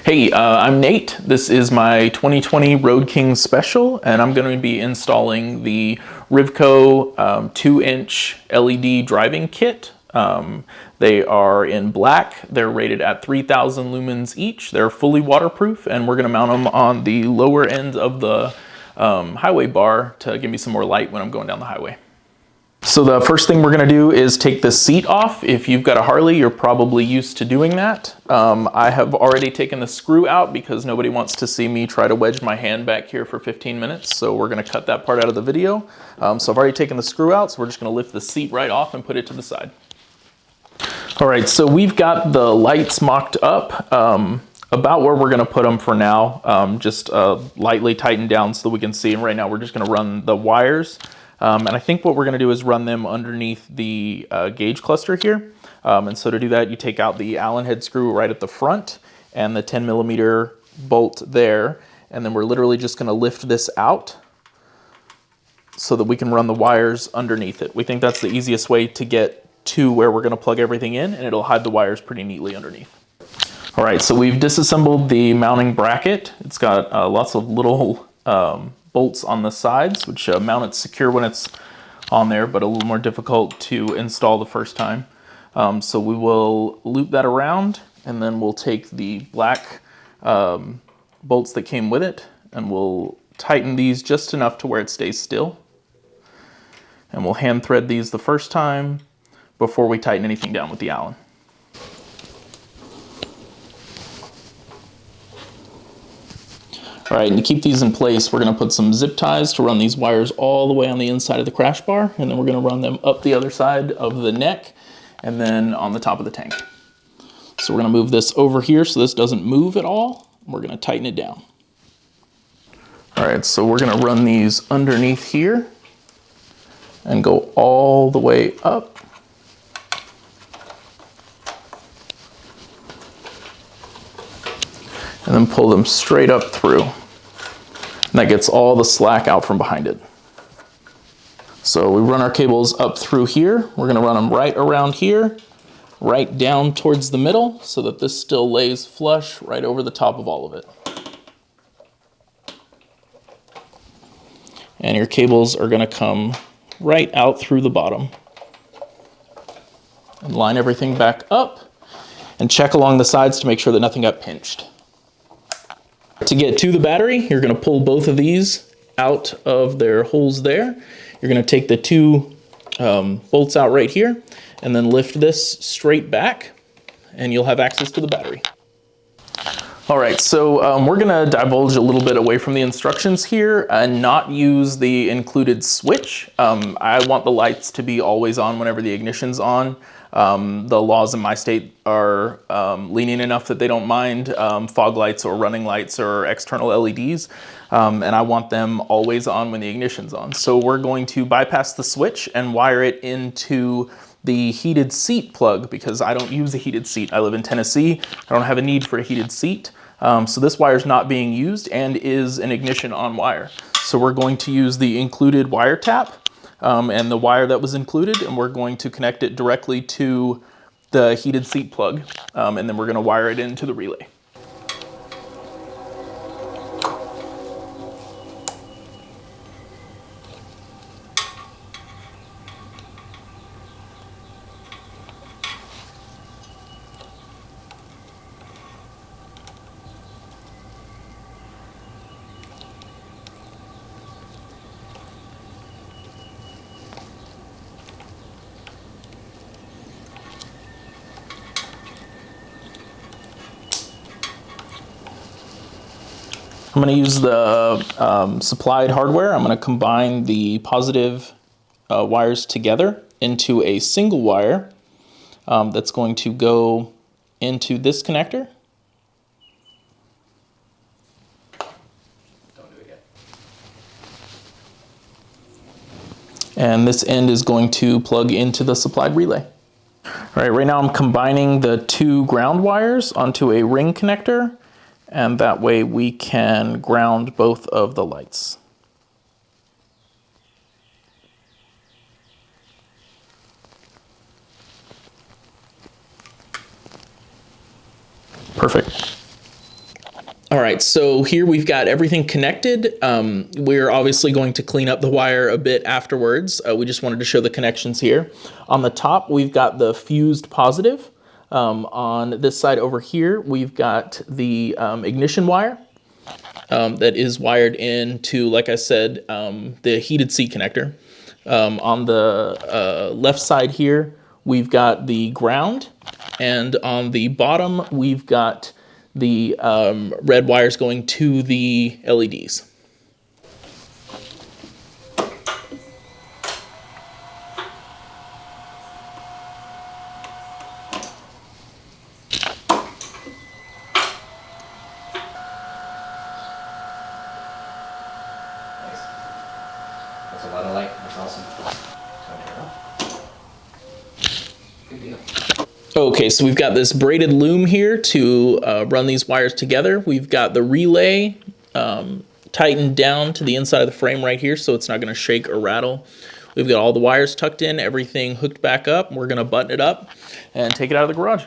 Hey, I'm Nate. This is my 2020 Road King special, and I'm going to be installing the RIVCO 2-inch LED driving kit. They are in black. They're rated at 3,000 lumens each. They're fully waterproof, and we're going to mount them on the lower end of the highway bar to give me some more light when I'm going down the highway. So the first thing we're going to do is take the seat off. If you've got a Harley, you're probably used to doing that. I have already taken the screw out because nobody wants to see me try to wedge my hand back here for 15 minutes. So we're going to cut that part out of the video. So I've already taken the screw out, so we're just going to lift the seat right off and put it to the side. All right, so we've got the lights mocked up about where we're going to put them for now. Just lightly tightened down so that we can see. And right now we're just going to run the wires. And I think what we're going to do is run them underneath the gauge cluster here. And so to do that, you take out the Allen head screw right at the front and the 10mm bolt there. And then we're literally just going to lift this out so that we can run the wires underneath it. We think that's the easiest way to get to where we're going to plug everything in, and it'll hide the wires pretty neatly underneath. All right, so we've disassembled the mounting bracket. It's got lots of little bolts on the sides, which mount it secure when it's on there, but a little more difficult to install the first time. So we will loop that around, and then we'll take the black bolts that came with it, and we'll tighten these just enough to where it stays still. And we'll hand thread these the first time before we tighten anything down with the Allen. All right, and to keep these in place, we're going to put some zip ties to run these wires all the way on the inside of the crash bar, and then we're going to run them up the other side of the neck and then on the top of the tank. So we're going to move this over here so this doesn't move at all. We're going to tighten it down. All right, so we're going to run these underneath here and go all the way up. And then pull them straight up through. And that gets all the slack out from behind it. So we run our cables up through here. We're gonna run them right around here, right down towards the middle, so that this still lays flush right over the top of all of it. And your cables are gonna come right out through the bottom. And line everything back up, and check along the sides to make sure that nothing got pinched. To get to the battery, you're going to pull both of these out of their holes there. You're going to take the two bolts out right here and then lift this straight back, and you'll have access to the battery. All right, so we're going to divulge a little bit away from the instructions here and not use the included switch. I want the lights to be always on whenever the ignition's on. The laws in my state are lenient enough that they don't mind fog lights or running lights or external LEDs, and I want them always on when the ignition's on. So we're going to bypass the switch and wire it into the heated seat plug because I don't use a heated seat. I live in Tennessee. I don't have a need for a heated seat. So this wire is not being used and is an ignition on wire. So we're going to use the included wire tap and the wire that was included, and we're going to connect it directly to the heated seat plug, and then we're going to wire it into the relay. I'm going to use the supplied hardware. I'm going to combine the positive wires together into a single wire that's going to go into this connector. Don't do it yet. And this end is going to plug into the supplied relay. All right now I'm combining the two ground wires onto a ring connector, and that way we can ground both of the lights. Perfect. All right, so here we've got everything connected. We're obviously going to clean up the wire a bit afterwards. We just wanted to show the connections here. On the top, we've got the fused positive. On this side over here, we've got the ignition wire that is wired into, like I said, the heated seat connector. On the left side here, we've got the ground, and on the bottom, we've got the red wires going to the LEDs. That's a lot of light. That's awesome. Good deal. Okay, so we've got this braided loom here to run these wires together. We've got the relay tightened down to the inside of the frame right here, so it's not going to shake or rattle. We've got all the wires tucked in, everything hooked back up. We're going to button it up and take it out of the garage.